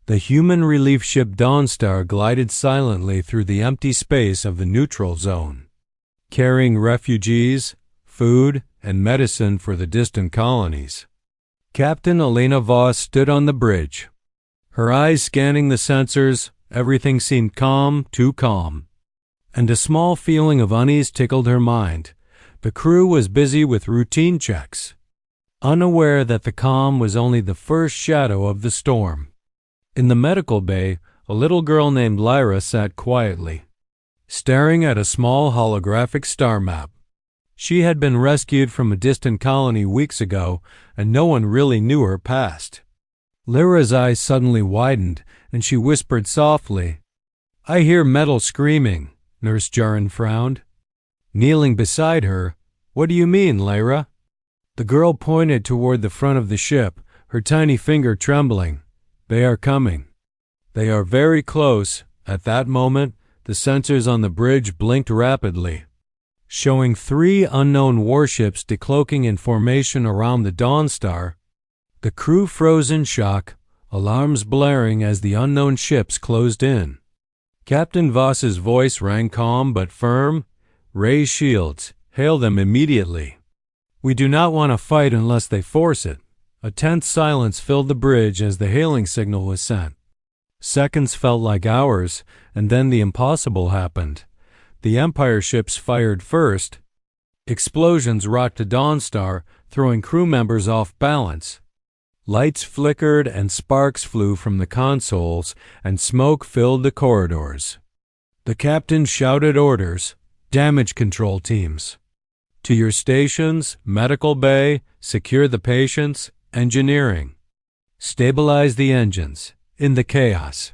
The human relief ship Dawnstar glided silently through the empty space of the neutral zone, carrying refugees, food, and medicine for the distant colonies. Captain Elena Voss stood on the bridge. Her eyes scanning the sensors, everything seemed calm, too calm. And a small feeling of unease tickled her mind. The crew was busy with routine checks, unaware that the calm was only the first shadow of the storm. In the medical bay, a little girl named Lyra sat quietly, staring at a small holographic star map. She had been rescued from a distant colony weeks ago, and no one really knew her past. Lyra's eyes suddenly widened, and she whispered softly, "I hear metal screaming." Nurse Jarin frowned. Kneeling beside her, "What do you mean, Lyra?" The girl pointed toward the front of the ship, her tiny finger trembling. "They are coming. They are very close." At that moment, the sensors on the bridge blinked rapidly, showing 3 unknown warships decloaking in formation around the Dawnstar. The crew froze in shock, alarms blaring as the unknown ships closed in. Captain Voss's voice rang calm but firm. "Raise shields. Hail them immediately. We do not want to fight unless they force it." A tense silence filled the bridge as the hailing signal was sent. Seconds felt like hours, and then the impossible happened. The Empire ships fired first. Explosions rocked the Dawnstar, throwing crew members off balance. Lights flickered and sparks flew from the consoles, and smoke filled the corridors. The captain shouted orders. "Damage control teams. To your stations, medical bay, secure the patients, engineering. Stabilize the engines." In the chaos,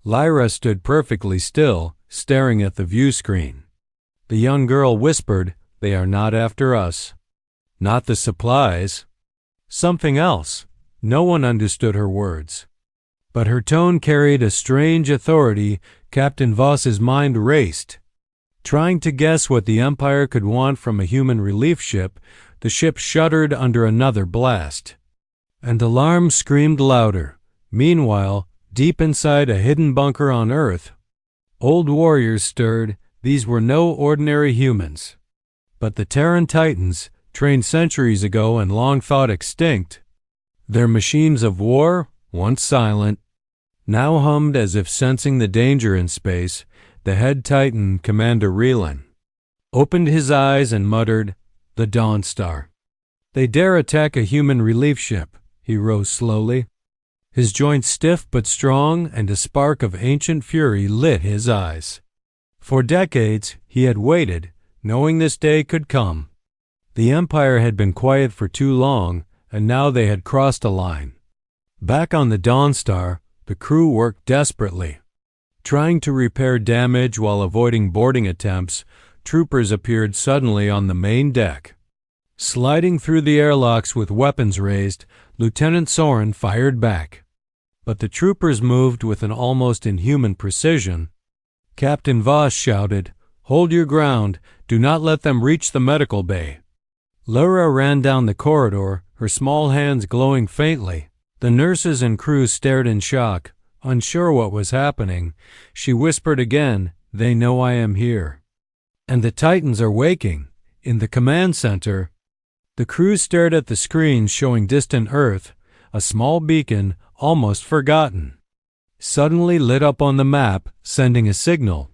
Lyra stood perfectly still, staring at the view screen. The young girl whispered, "They are not after us. Not the supplies. Something else." No one understood her words, but her tone carried a strange authority. Captain Voss's mind raced. Trying to guess what the Empire could want from a human relief ship, the ship shuddered under another blast, and alarms screamed louder. Meanwhile, deep inside a hidden bunker on Earth, old warriors stirred. These were no ordinary humans, but the Terran Titans, trained centuries ago and long thought extinct. Their machines of war, once silent, now hummed as if sensing the danger in space. The head Titan, Commander Relan, opened his eyes and muttered, "The Dawnstar. They dare attack a human relief ship." He rose slowly, his joints stiff but strong, and a spark of ancient fury lit his eyes. For decades, he had waited, knowing this day could come. The Empire had been quiet for too long, and now they had crossed a line. Back on the Dawnstar, the crew worked desperately, trying to repair damage while avoiding boarding attempts. Troopers appeared suddenly on the main deck. Sliding through the airlocks with weapons raised, Lieutenant Soren fired back. But the troopers moved with an almost inhuman precision. Captain Voss shouted, "Hold your ground. Do not let them reach the medical bay." Lyra ran down the corridor, her small hands glowing faintly. The nurses and crew stared in shock, unsure what was happening. She whispered again, "They know I am here. And the Titans are waking." In the command center, the crew stared at the screens showing distant Earth. A small beacon, almost forgotten, suddenly lit up on the map, sending a signal.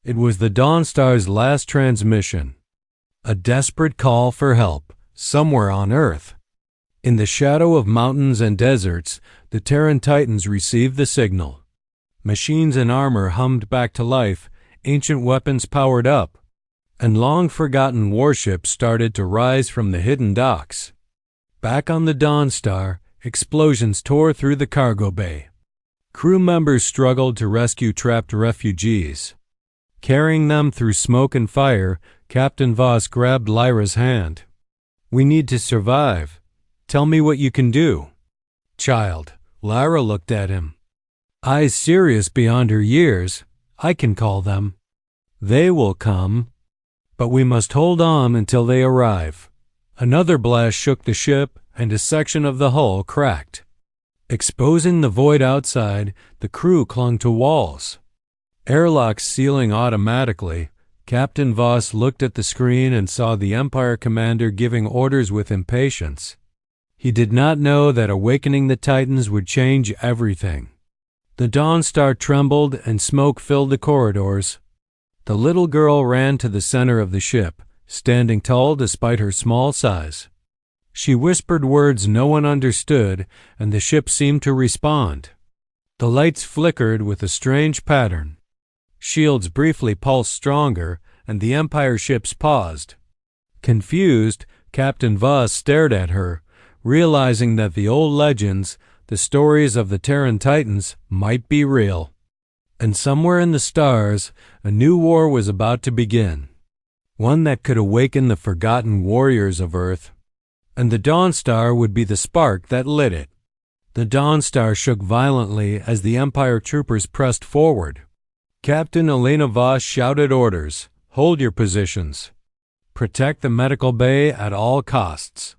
It was the Dawnstar's last transmission, a desperate call for help, somewhere on Earth. In the shadow of mountains and deserts, the Terran Titans received the signal. Machines and armor hummed back to life, ancient weapons powered up, and long-forgotten warships started to rise from the hidden docks. Back on the Dawnstar, explosions tore through the cargo bay. Crew members struggled to rescue trapped refugees. Carrying them through smoke and fire, Captain Voss grabbed Lyra's hand. "We need to survive. Tell me what you can do." "Child," Lyra looked at him, eyes serious beyond her years. "I can call them. They will come. But we must hold on until they arrive." Another blast shook the ship, and a section of the hull cracked. Exposing the void outside, the crew clung to walls. Airlocks sealing automatically, Captain Voss looked at the screen and saw the Empire commander giving orders with impatience. He did not know that awakening the Titans would change everything. The Dawnstar trembled and smoke filled the corridors. The little girl ran to the center of the ship, standing tall despite her small size. She whispered words no one understood, and the ship seemed to respond. The lights flickered with a strange pattern. Shields briefly pulsed stronger, and the Empire ships paused. Confused, Captain Voss stared at her, realizing that the old legends, the stories of the Terran Titans, might be real. And somewhere in the stars, a new war was about to begin. One that could awaken the forgotten warriors of Earth. And the Dawnstar would be the spark that lit it. The Dawnstar shook violently as the Empire troopers pressed forward. Captain Elena Voss shouted orders. Hold your positions. Protect the medical bay at all costs.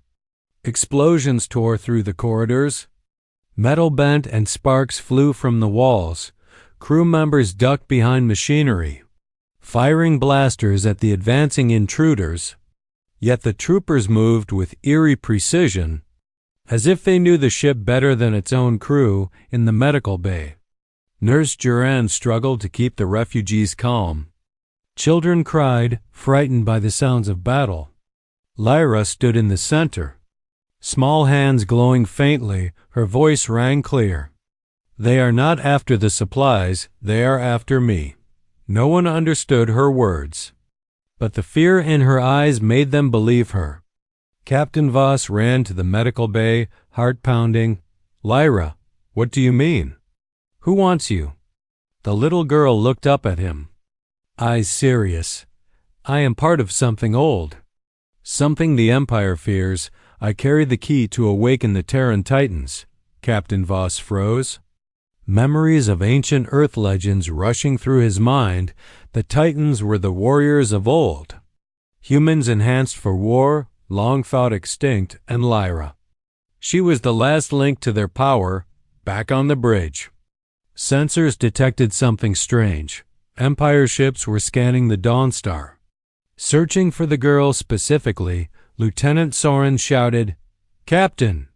Explosions tore through the corridors. Metal bent and sparks flew from the walls. Crew members ducked behind machinery, firing blasters at the advancing intruders. Yet the troopers moved with eerie precision, as if they knew the ship better than its own crew in the medical bay. Nurse Duran struggled to keep the refugees calm. Children cried, frightened by the sounds of battle. Lyra stood in the center. Small hands glowing faintly, her voice rang clear. They are not after the supplies, they are after me. No one understood her words, but the fear in her eyes made them believe her. Captain Voss ran to the medical bay, heart pounding. Lyra, what do you mean? Who wants you? The little girl looked up at him, eyes serious. I am part of something old. Something the Empire fears. I carry the key to awaken the Terran Titans. Captain Voss froze. Memories of ancient Earth legends rushing through his mind. The Titans were the warriors of old. Humans enhanced for war, long thought extinct, and Lyra. She was the last link to their power, back on the bridge. Sensors detected something strange. Empire ships were scanning the Dawnstar. Searching for the girl specifically, Lieutenant Soren shouted, Captain!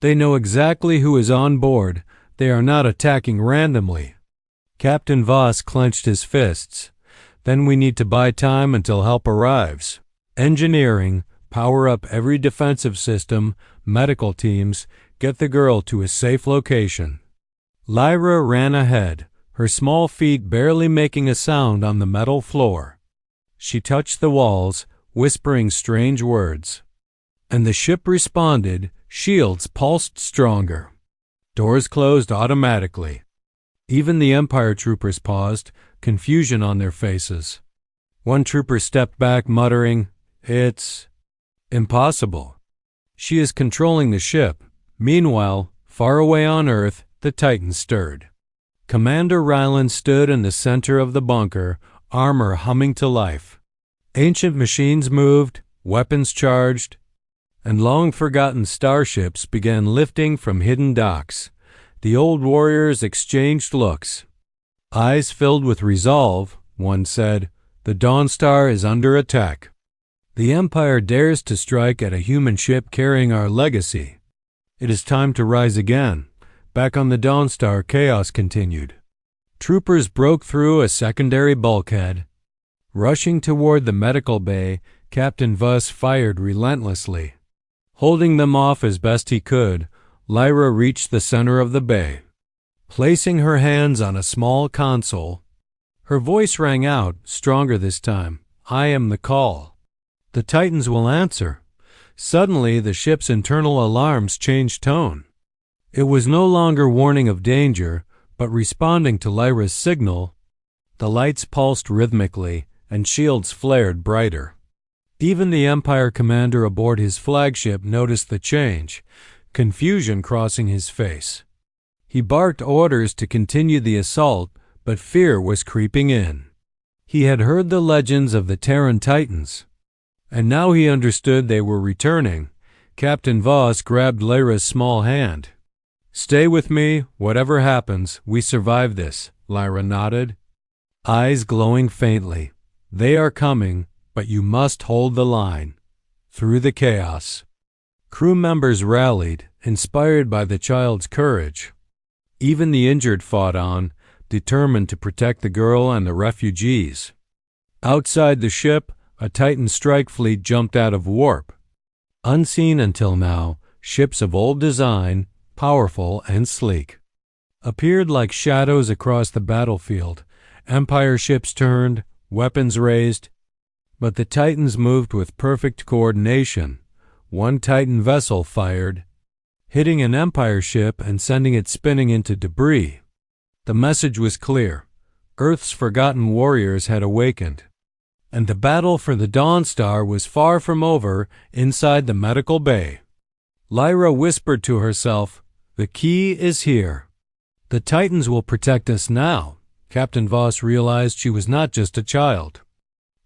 They know exactly who is on board. They are not attacking randomly. Captain Voss clenched his fists. Then we need to buy time until help arrives. Engineering, power up every defensive system, medical teams, get the girl to a safe location. Lyra ran ahead, her small feet barely making a sound on the metal floor. She touched the walls, whispering strange words. And the ship responded, shields pulsed stronger. Doors closed automatically. Even the Empire troopers paused, confusion on their faces. One trooper stepped back, muttering, It's impossible. She is controlling the ship. Meanwhile, far away on Earth, the Titans stirred. Commander Ryland stood in the center of the bunker, armor humming to life. Ancient machines moved, weapons charged, and long-forgotten starships began lifting from hidden docks. The old warriors exchanged looks. Eyes filled with resolve, one said, The Dawnstar is under attack. The Empire dares to strike at a human ship carrying our legacy. It is time to rise again. Back on the Dawnstar, chaos continued. Troopers broke through a secondary bulkhead. Rushing toward the medical bay, Captain Voss fired relentlessly. Holding them off as best he could, Lyra reached the center of the bay. Placing her hands on a small console, her voice rang out, stronger this time. I am the call. The Titans will answer. Suddenly, the ship's internal alarms changed tone. It was no longer warning of danger, but responding to Lyra's signal. The lights pulsed rhythmically, and shields flared brighter. Even the Empire commander aboard his flagship noticed the change, confusion crossing his face. He barked orders to continue the assault, but fear was creeping in. He had heard the legends of the Terran Titans, and now he understood they were returning. Captain Voss grabbed Lyra's small hand. Stay with me, whatever happens, we survive this, Lyra nodded, eyes glowing faintly. They are coming, but you must hold the line. Through the chaos. Crew members rallied, inspired by the child's courage. Even the injured fought on, determined to protect the girl and the refugees. Outside the ship, a Titan strike fleet jumped out of warp. Unseen until now, ships of old design, powerful and sleek, appeared like shadows across the battlefield. Empire ships turned, weapons raised, but the Titans moved with perfect coordination. One Titan vessel fired, hitting an Empire ship and sending it spinning into debris. The message was clear. Earth's forgotten warriors had awakened, and the battle for the Dawnstar was far from over inside the medical bay. Lyra whispered to herself, "The key is here. The Titans will protect us now." Captain Voss realized she was not just a child,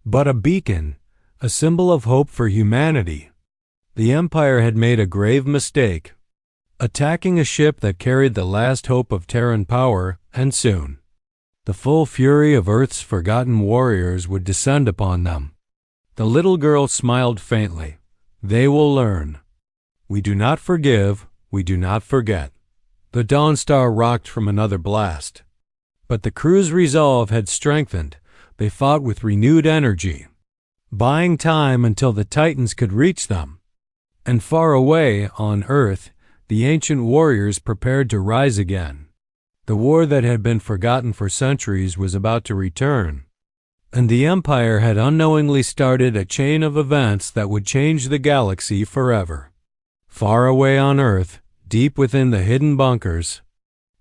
but a beacon, a symbol of hope for humanity. The Empire had made a grave mistake, attacking a ship that carried the last hope of Terran power, and soon the full fury of Earth's forgotten warriors would descend upon them. The little girl smiled faintly. They will learn. We do not forgive, we do not forget. The Dawnstar rocked from another blast, but the crew's resolve had strengthened. They fought with renewed energy, buying time until the Titans could reach them. And far away, on Earth, the ancient warriors prepared to rise again. The war that had been forgotten for centuries was about to return, and the Empire had unknowingly started a chain of events that would change the galaxy forever. Far away on Earth, deep within the hidden bunkers,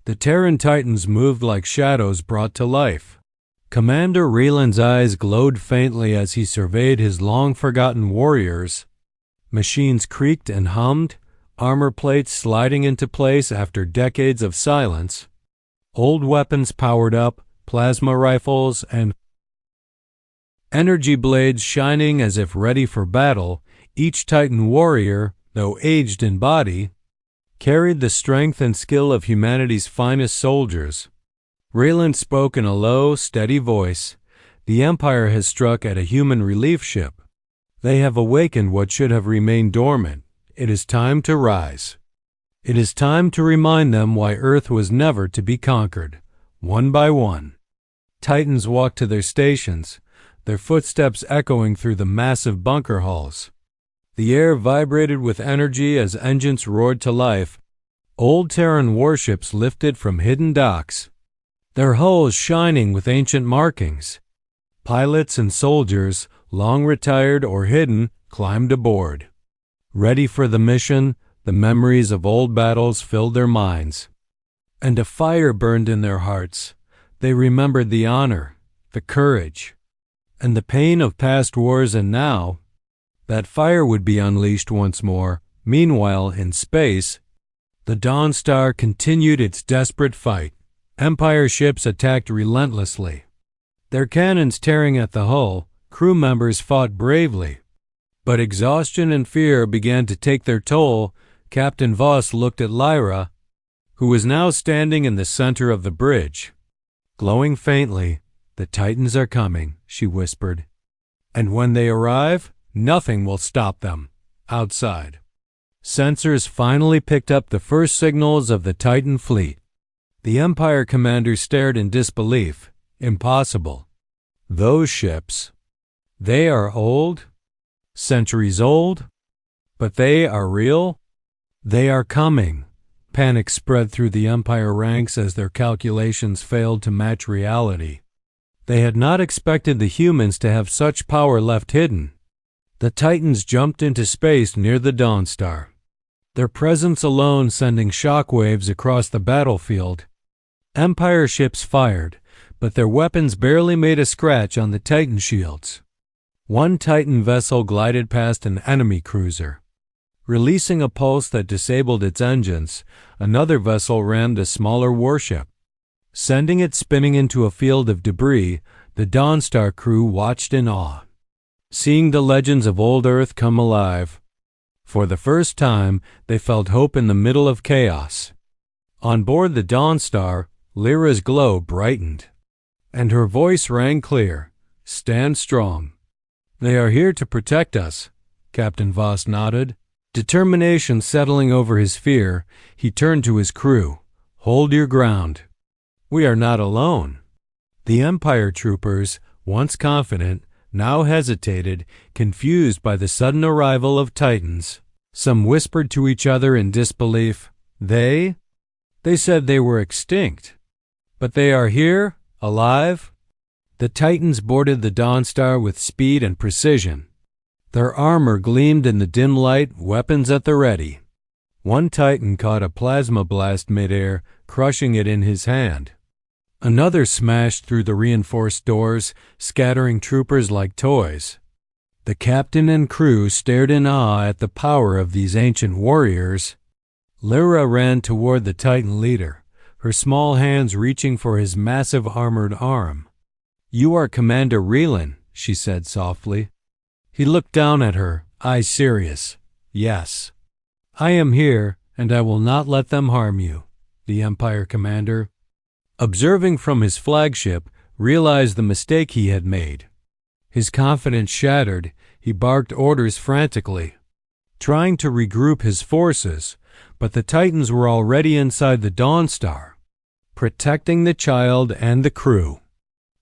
the Terran Titans moved like shadows brought to life. Commander Reland's eyes glowed faintly as he surveyed his long-forgotten warriors. Machines creaked and hummed, armor plates sliding into place after decades of silence. Old weapons powered up, plasma rifles and energy blades shining as if ready for battle. Each Titan warrior, though aged in body, carried the strength and skill of humanity's finest soldiers. Rayland spoke in a low, steady voice. The Empire has struck at a human relief ship. They have awakened what should have remained dormant. It is time to rise. It is time to remind them why Earth was never to be conquered. One by one, Titans walked to their stations, their footsteps echoing through the massive bunker halls. The air vibrated with energy as engines roared to life. Old Terran warships lifted from hidden docks, their hulls shining with ancient markings. Pilots and soldiers, long retired or hidden, climbed aboard. Ready for the mission, the memories of old battles filled their minds, and a fire burned in their hearts. They remembered the honor, the courage, and the pain of past wars, and now that fire would be unleashed once more. Meanwhile, in space, the Dawnstar continued its desperate fight. Empire ships attacked relentlessly, their cannons tearing at the hull. Crew members fought bravely, but exhaustion and fear began to take their toll. Captain Voss looked at Lyra, who was now standing in the center of the bridge. Glowing faintly, "The Titans are coming," she whispered. "And when they arrive, nothing will stop them." Outside, sensors finally picked up the first signals of the Titan fleet. The Empire commander stared in disbelief. Impossible. Those ships, they are old, centuries old, but they are real. They are coming. Panic spread through the Empire ranks as their calculations failed to match reality. They had not expected the humans to have such power left hidden. The Titans jumped into space near the Dawnstar, their presence alone sending shockwaves across the battlefield. Empire ships fired, but their weapons barely made a scratch on the Titan shields. One Titan vessel glided past an enemy cruiser, releasing a pulse that disabled its engines. Another vessel rammed a smaller warship, sending it spinning into a field of debris. The Dawnstar crew watched in awe, seeing the legends of old Earth come alive. For the first time, they felt hope in the middle of chaos. On board the Dawnstar, Lyra's glow brightened, and her voice rang clear. "Stand strong. They are here to protect us." Captain Voss nodded. Determination settling over his fear, he turned to his crew. "Hold your ground. We are not alone." The Empire troopers, once confident, now hesitated, confused by the sudden arrival of Titans. Some whispered to each other in disbelief. They said they were extinct. But they are here, alive? The Titans boarded the Dawnstar with speed and precision. Their armor gleamed in the dim light, weapons at the ready. One Titan caught a plasma blast midair, crushing it in his hand. Another smashed through the reinforced doors, scattering troopers like toys. The captain and crew stared in awe at the power of these ancient warriors. Lyra ran toward the Titan leader, her small hands reaching for his massive armored arm. "You are Commander Relan," she said softly. He looked down at her, eyes serious. "Yes. I am here, and I will not let them harm you," the Empire commander, observing from his flagship, realized the mistake he had made. His confidence shattered, he barked orders frantically, trying to regroup his forces, but the Titans were already inside the Dawnstar, protecting the child and the crew.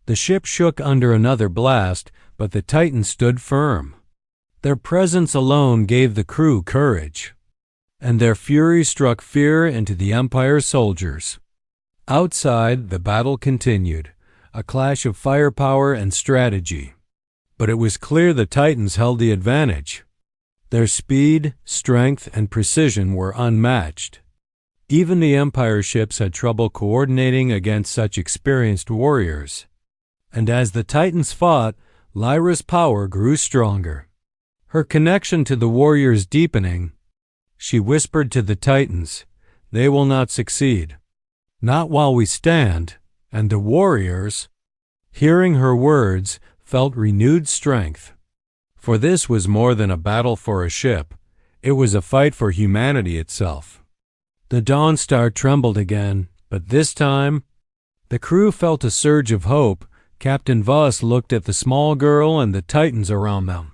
The ship shook under another blast, but the Titans stood firm. Their presence alone gave the crew courage, and their fury struck fear into the Empire soldiers. Outside, the battle continued, a clash of firepower and strategy. But it was clear the Titans held the advantage. Their speed, strength, and precision were unmatched. Even the Empire ships had trouble coordinating against such experienced warriors. And as the Titans fought, Lyra's power grew stronger. Her connection to the warriors deepening, she whispered to the Titans, "They will not succeed. Not while we stand," and the warriors, hearing her words, felt renewed strength. For this was more than a battle for a ship. It was a fight for humanity itself. The Dawnstar trembled again, but this time, the crew felt a surge of hope. Captain Voss looked at the small girl and the Titans around them.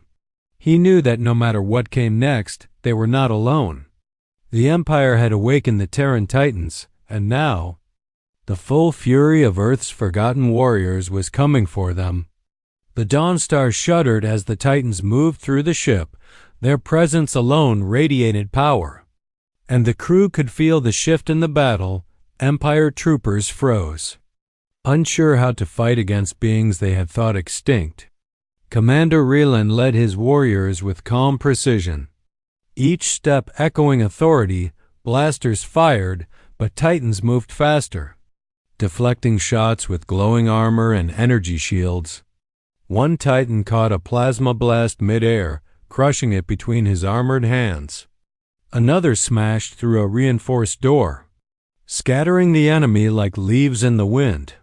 He knew that no matter what came next, they were not alone. The Empire had awakened the Terran Titans, and now, the full fury of Earth's forgotten warriors was coming for them. The Dawnstar shuddered as the Titans moved through the ship. Their presence alone radiated power. And the crew could feel the shift in the battle. Empire troopers froze, unsure how to fight against beings they had thought extinct. Commander Relan led his warriors with calm precision. Each step echoing authority, blasters fired, but Titans moved faster, deflecting shots with glowing armor and energy shields. One Titan caught a plasma blast midair, crushing it between his armored hands. Another smashed through a reinforced door, scattering the enemy like leaves in the wind.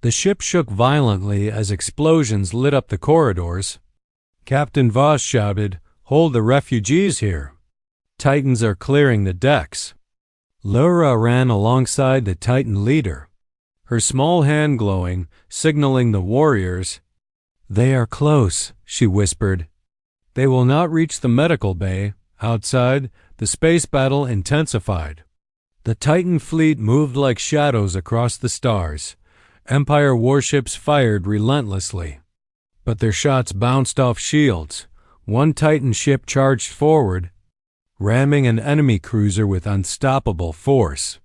The ship shook violently as explosions lit up the corridors. Captain Voss shouted, "Hold the refugees here. Titans are clearing the decks." Lyra ran alongside the Titan leader, her small hand glowing, signaling the warriors. "They are close," she whispered. "They will not reach the medical bay." Outside, the space battle intensified. The Titan fleet moved like shadows across the stars. Empire warships fired relentlessly, but their shots bounced off shields. One Titan ship charged forward, ramming an enemy cruiser with unstoppable force.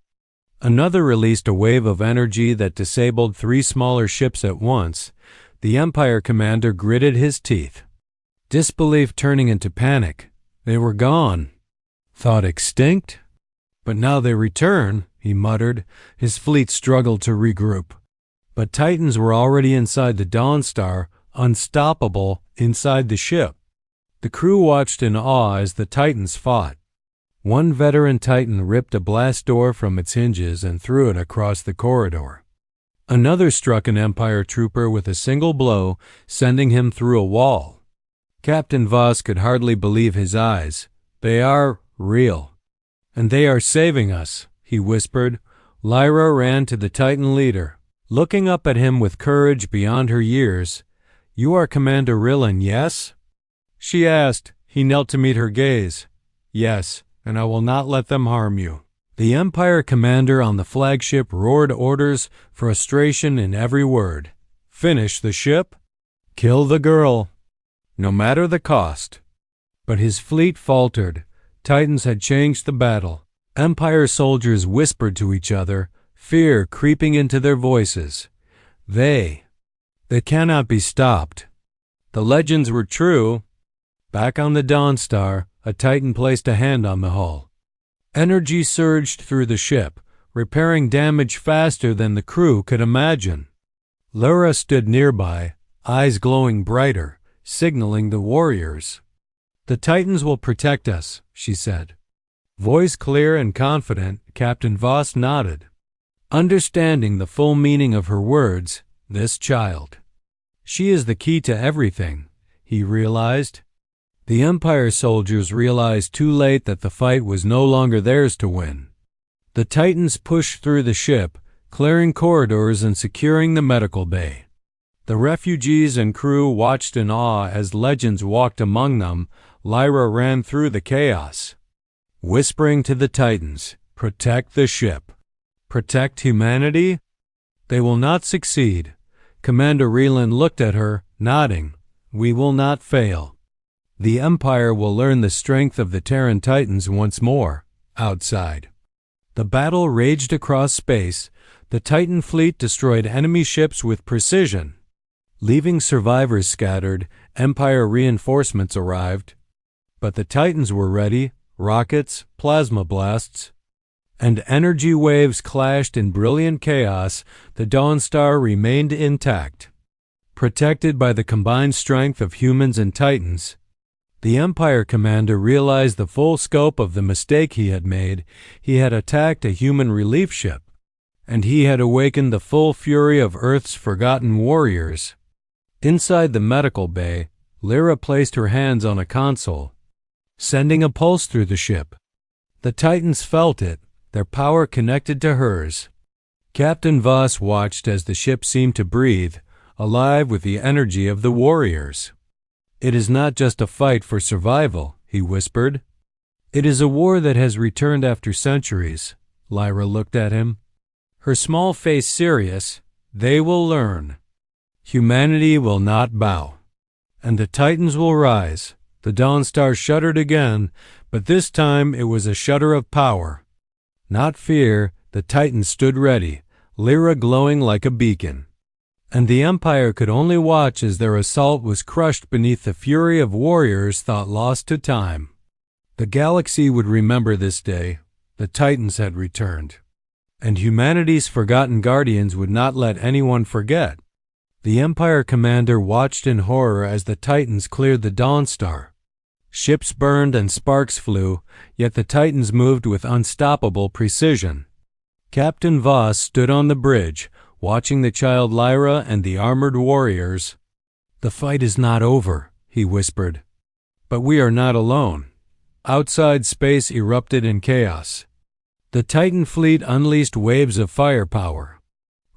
Another released a wave of energy that disabled 3 smaller ships at once. The Empire commander gritted his teeth, disbelief turning into panic. They were gone. Thought extinct? But now they return, he muttered. His fleet struggled to regroup. But Titans were already inside the Dawnstar, unstoppable inside the ship. The crew watched in awe as the Titans fought. One veteran Titan ripped a blast door from its hinges and threw it across the corridor. Another struck an Empire trooper with a single blow, sending him through a wall. Captain Voss could hardly believe his eyes. "They are real. And they are saving us," he whispered. Lyra ran to the Titan leader, looking up at him with courage beyond her years. "You are Commander Rillan, yes?" she asked. He knelt to meet her gaze. "Yes, and I will not let them harm you." The Empire commander on the flagship roared orders, frustration in every word. "Finish the ship. Kill the girl. No matter the cost." But his fleet faltered. Titans had changed the battle. Empire soldiers whispered to each other, fear creeping into their voices. They cannot be stopped. The legends were true. Back on the Dawnstar, a Titan placed a hand on the hull. Energy surged through the ship, repairing damage faster than the crew could imagine. Lyra stood nearby, eyes glowing brighter, signaling the warriors. "The Titans will protect us," she said. Voice clear and confident, Captain Voss nodded, understanding the full meaning of her words. This child. She is the key to everything, he realized. The Empire soldiers realized too late that the fight was no longer theirs to win. The Titans pushed through the ship, clearing corridors and securing the medical bay. The refugees and crew watched in awe as legends walked among them. Lyra ran through the chaos, whispering to the Titans, "Protect the ship. Protect humanity. They will not succeed." Commander Rillan looked at her, nodding. "We will not fail. The Empire will learn the strength of the Terran Titans once more." Outside, the battle raged across space. The Titan fleet destroyed enemy ships with precision. Leaving survivors scattered, Empire reinforcements arrived. But the Titans were ready. Rockets, plasma blasts, and energy waves clashed in brilliant chaos. The Dawnstar remained intact, protected by the combined strength of humans and Titans. The Empire commander realized the full scope of the mistake he had made. He had attacked a human relief ship, and he had awakened the full fury of Earth's forgotten warriors. Inside the medical bay, Lyra placed her hands on a console, sending a pulse through the ship. The Titans felt it, their power connected to hers. Captain Voss watched as the ship seemed to breathe, alive with the energy of the warriors. "It is not just a fight for survival," he whispered. "It is a war that has returned after centuries." Lyra looked at him, her small face serious. "They will learn. Humanity will not bow, and the Titans will rise." The Dawnstar shuddered again, but this time it was a shudder of power, not fear. The Titans stood ready, Lyra glowing like a beacon. And the Empire could only watch as their assault was crushed beneath the fury of warriors thought lost to time. The galaxy would remember this day. The Titans had returned, and humanity's forgotten guardians would not let anyone forget. The Empire commander watched in horror as the Titans cleared the Dawnstar. Ships burned and sparks flew, yet the Titans moved with unstoppable precision. Captain Voss stood on the bridge, watching the child Lyra and the armored warriors. "The fight is not over," he whispered. "But we are not alone." Outside, space erupted in chaos. The Titan fleet unleashed waves of firepower,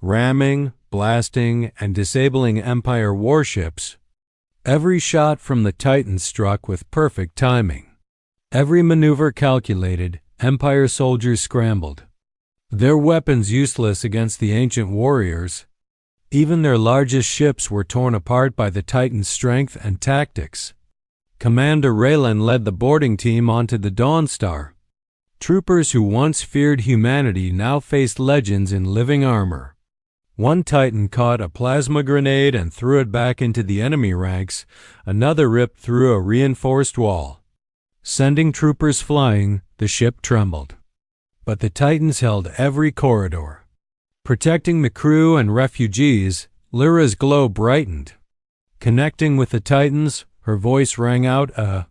ramming, blasting, and disabling Empire warships. Every shot from the Titans struck with perfect timing. Every maneuver calculated. Empire soldiers scrambled, their weapons useless against the ancient warriors. Even their largest ships were torn apart by the Titans' strength and tactics. Commander Rillan led the boarding team onto the Dawnstar. Troopers who once feared humanity now faced legends in living armor. One Titan caught a plasma grenade and threw it back into the enemy ranks. Another ripped through a reinforced wall, sending troopers flying. The ship trembled, but the Titans held every corridor, protecting the crew and refugees. Lyra's glow brightened. Connecting with the Titans, her voice rang out a